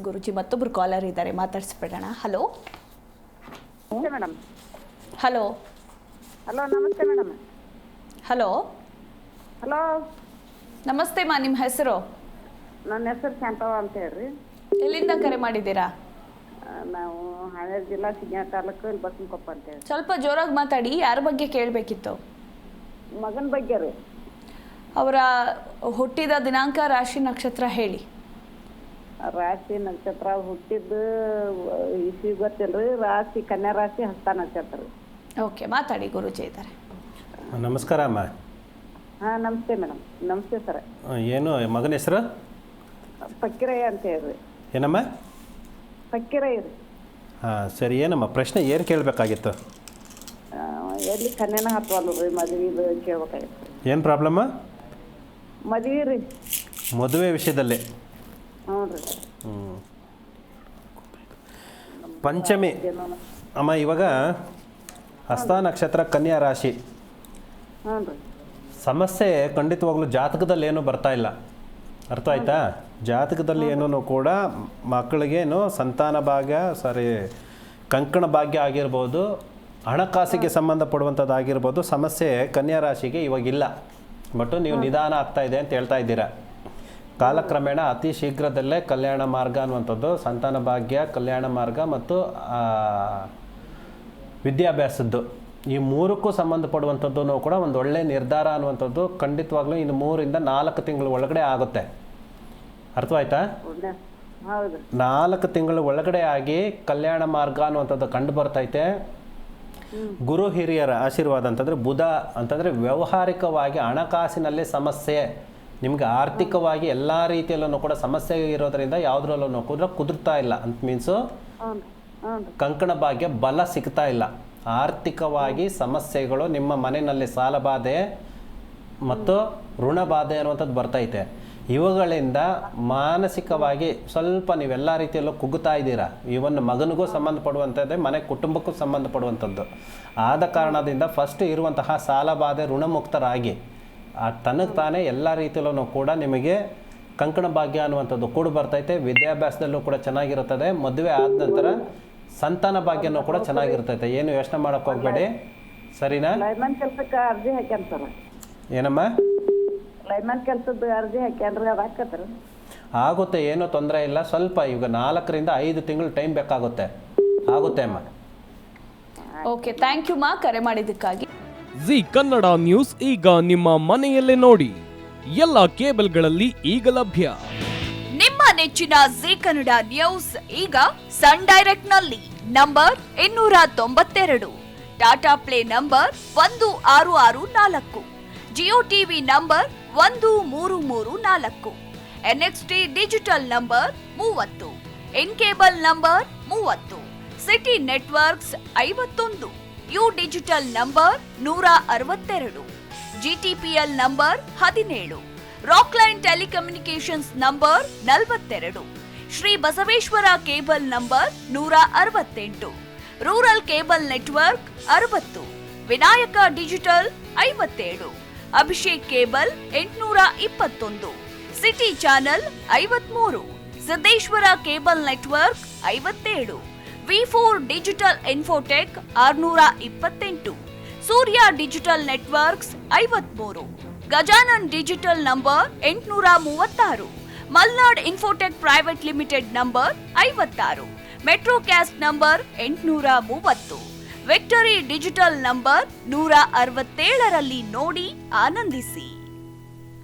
ಗುರುಜಿ ಮತ್ತೊಬ್ರು ಕಾಲರ್ ಇದ್ದಾರೆ, ಮಾತಾಡ್ಸ್ಬಿಡೋಣ. Hello madam. ಹಲೋ ಹಲೋ ನಮಸ್ತೆ ಮೇಡಮ್. ಹಲೋ ಹಲೋ ನಮಸ್ತೆ ಮಾ, ನಿಮ್ಮ ಹೆಸರು? ನನ್ನ ಹೆಸರು ಶಾಂತವ್ವ ಅಂತ ಹೇಳ್ರಿ. ಎಲ್ಲಿಂದ ಕರೆ ಮಾಡಿದ್ದೀರಾ? ನಾವು ಹಾವೇರಿ ಜಿಲ್ಲಾ ಸಿಂಗ್ಯಾ ತಾಲೂಕು ಇಲ್ಲಿ ಬಸವನಕೊಪ್ಪ ಅಂತ ಹೇಳಿ. ಸ್ವಲ್ಪ ಜೋರಾಗಿ ಮಾತಾಡಿ. ಯಾರ ಬಗ್ಗೆ ಕೇಳಬೇಕಿತ್ತು? ಮಗನ ಬಗ್ಗೆ ರೀ. ಅವರ ಹುಟ್ಟಿದ ದಿನಾಂಕ, ರಾಶಿ, ನಕ್ಷತ್ರ ಹೇಳಿ. ರಾಶಿ ನಕ್ಷತ್ರ ಹುಟ್ಟಿದ್ದು ಇಸ್ವಿ ಗೊತ್ತಿಲ್ರಿ. ರಾಶಿ ಕನ್ಯಾ ರಾಶಿ, ಹಸ್ತ ನಕ್ಷತ್ರ ರೀ. ಓಕೆ, ಮಾತಾಡಿ, ಗುರುಜಿ ಇದ್ದಾರೆ. ನಮಸ್ಕಾರ ಅಮ್ಮ. ಹಾಂ ನಮಸ್ತೆ ಮೇಡಮ್. ನಮಸ್ತೆ ಸರ್. ಏನು ಮಗನ ಹೆಸರು? ಫಕ್ಕೀರಯ್ಯ ಅಂತ ಹೇಳ್ರಿ. ಏನಮ್ಮ? ಫಕ್ಕೀರಯ್ಯ ರೀ. ಹಾಂ ಸರಿ, ಏನಮ್ಮ ಪ್ರಶ್ನೆ ಏನು ಕೇಳಬೇಕಾಗಿತ್ತು? ಎಲ್ಲಿ ಕನ್ಯಾನ ಹತ್ತವಲ್ಲ ರೀ, ಮದುವೆ ಕೇಳ್ಬೇಕಾಗಿತ್ತು. ಏನು ಪ್ರಾಬ್ಲಮ್ಮ? ಮದುವೆ ರೀ. ಮದುವೆ ವಿಷಯದಲ್ಲಿ? ಹ್ಞೂ ರೀ. ಪಂಚಮಿ ಅಮ್ಮ. ಇವಾಗ ಹಸ್ತ ನಕ್ಷತ್ರ, ಕನ್ಯಾ ರಾಶಿ. ಹ್ಞೂ ರೀ. ಸಮಸ್ಯೆ ಖಂಡಿತವಾಗ್ಲೂ ಜಾತಕದಲ್ಲಿ ಏನೂ ಬರ್ತಾ ಇಲ್ಲ. ಅರ್ಥ ಆಯ್ತಾ? ಜಾತಕದಲ್ಲಿ ಏನೂ ಕೂಡ ಮಕ್ಕಳಿಗೇನು ಸಂತಾನ ಭಾಗ್ಯ, ಕಂಕಣ ಭಾಗ್ಯ ಆಗಿರ್ಬೋದು, ಹಣಕಾಸಿಗೆ ಸಂಬಂಧಪಡುವಂಥದ್ದಾಗಿರ್ಬೋದು, ಸಮಸ್ಯೆ ಕನ್ಯಾ ರಾಶಿಗೆ ಇವಾಗಿಲ್ಲ. ಬಟ್ ನೀವು ನಿಧಾನ ಆಗ್ತಾ ಇದೆ ಅಂತ ಹೇಳ್ತಾ ಇದ್ದೀರಾ. ಕಾಲಕ್ರಮೇಣ ಅತಿ ಶೀಘ್ರದಲ್ಲೇ ಕಲ್ಯಾಣ ಮಾರ್ಗ ಅನ್ನುವಂಥದ್ದು, ಸಂತಾನ ಭಾಗ್ಯ, ಕಲ್ಯಾಣ ಮಾರ್ಗ ಮತ್ತು ವಿದ್ಯಾಭ್ಯಾಸದ್ದು, ಈ ಮೂರಕ್ಕೂ ಸಂಬಂಧಪಡುವಂಥದ್ದು ಕೂಡ ಒಂದು ಒಳ್ಳೆ ನಿರ್ಧಾರ ಅನ್ನುವಂಥದ್ದು ಖಂಡಿತವಾಗ್ಲೂ ಇನ್ನು 3 ರಿಂದ 4 ತಿಂಗಳ ಒಳಗಡೆ ಆಗುತ್ತೆ. ಅರ್ಥವಾಯ್ತಾ? 4 ತಿಂಗಳ ಒಳಗಡೆ ಆಗಿ ಕಲ್ಯಾಣ ಮಾರ್ಗ ಅನ್ನುವಂಥದ್ದು ಕಂಡು ಬರ್ತೈತೆ. ಗುರು ಹಿರಿಯರ ಆಶೀರ್ವಾದ ಅಂತಂದರೆ, ಬುಧ ಅಂತಂದರೆ ವ್ಯಾವಹಾರಿಕವಾಗಿ ಹಣಕಾಸಿನಲ್ಲಿ ಸಮಸ್ಯೆ, ನಿಮಗೆ ಆರ್ಥಿಕವಾಗಿ ಎಲ್ಲ ರೀತಿಯಲ್ಲೂ ಕೂಡ ಸಮಸ್ಯೆ ಇರೋದರಿಂದ ಯಾವುದ್ರಲ್ಲೂ ಕೂಡ ಕುದುರ್ತಾ ಇಲ್ಲ ಅಂತ ಮೀನ್ಸು ಕಂಕಣ ಭಾಗ್ಯ ಬಲ ಸಿಗ್ತಾ ಇಲ್ಲ. ಆರ್ಥಿಕವಾಗಿ ಸಮಸ್ಯೆಗಳು, ನಿಮ್ಮ ಮನೆಯಲ್ಲಿ ಸಾಲಬಾಧೆ ಮತ್ತು ಋಣಬಾಧೆ ಅನ್ನುವಂಥದ್ದು ಬರ್ತೈತೆ. ಇವುಗಳಿಂದ ಮಾನಸಿಕವಾಗಿ ಸ್ವಲ್ಪ ನೀವೆಲ್ಲ ರೀತಿಯಲ್ಲೂ ಕುಗ್ಗುತ್ತಾ ಇದ್ದೀರಾ. ಇವನ್ ಮಗನಿಗೂ ಸಂಬಂಧಪಡುವಂಥದ್ದೇ, ಮನೆ ಕುಟುಂಬಕ್ಕೂ ಸಂಬಂಧಪಡುವಂಥದ್ದು. ಆದ ಕಾರಣದಿಂದ ಫಸ್ಟ್ ಇರುವಂತಹ ಸಾಲಬಾಧೆ ಋಣಮುಕ್ತರಾಗಿ ತನಗೆ ತಾನೇ ಎಲ್ಲ ರೀತಿಯಲ್ಲೂ ಕೂಡ ನಿಮಗೆ ಕಂಕಣ ಭಾಗ್ಯ ಅನ್ನುವಂಥದ್ದು ಕೂಡ ಬರ್ತೈತೆ. ವಿದ್ಯಾಭ್ಯಾಸದಲ್ಲೂ ಕೂಡ ಚೆನ್ನಾಗಿರುತ್ತದೆ. ಮದುವೆ ಆದ ನಂತರ ಸಂತಾನ ಭಾಗ್ಯನೂ ಕೂಡ ಚೆನ್ನಾಗಿರ್ತೈತೆ. ಏನು ಯೋಚನೆ ಮಾಡೋಕೆ ಹೋಗಬೇಡಿ, ಸರಿನಾ? ಲೈಮನ್ ಕೆಲಸಕ್ಕೆ ಅರ್ಜಿ ಹಾಕ್ಯಾನ್ಸರ. ಏನಮ್ಮ? ಲೈಮನ್ ಕೆಲಸದ ಅರ್ಜಿ ಹಾಕ್ಯಾನ್ರಿ, ಅದು ಹಾಕತ್ತರ? ಆಗುತ್ತೆ, ಏನೂ ತೊಂದರೆ ಇಲ್ಲ. ಸ್ವಲ್ಪ ಈಗ 4 ರಿಂದ 5 ತಿಂಗಳು ಟೈಮ್ ಬೇಕಾಗುತ್ತೆ. ಆಗುತ್ತೆ ಅಮ್ಮ. ಓಕೆ, ಥ್ಯಾಂಕ್ ಯು ಮಾ, ಕರೆ ಮಾಡಿದ್ದಕ್ಕಾಗಿ. ಜಿ ಕನ್ನಡ ನ್ಯೂಸ್ ಈಗ ನಿಮ್ಮ ಮನೆಯಲ್ಲೇ ನೋಡಿ. ಎಲ್ಲ ಕೇಬಲ್ಗಳಲ್ಲಿ ಈಗ ಲಭ್ಯ. ನಿಮ್ಮ ನೆಚ್ಚಿನ ಜಿ ಕನ್ನಡ ನ್ಯೂಸ್ ಈಗ ಸನ್ ಡೈರೆಕ್ಟ್ ನಲ್ಲಿ number 292, Tata Play number 1664, Jio TV number 1334, NXT digital number 30, in cable number 30, city networks 51, U digital number 162, GTPL number 17, Rockline telecommunications number 42, Shri Basaveshwara cable number 168, rural cable network 60, Vinayaka digital 57, Abhishek cable 821, city channel 53, Siddeshwara cable network 57, ವಿ4 digital infotech 628, Surya digital networks 53, Gajanan digital number 836, Malnad infotech private limited number 56, Metrocast number 830, Victory digital number 167ರಲ್ಲಿ ನೋಡಿ ಆನಂದಿಸಿ.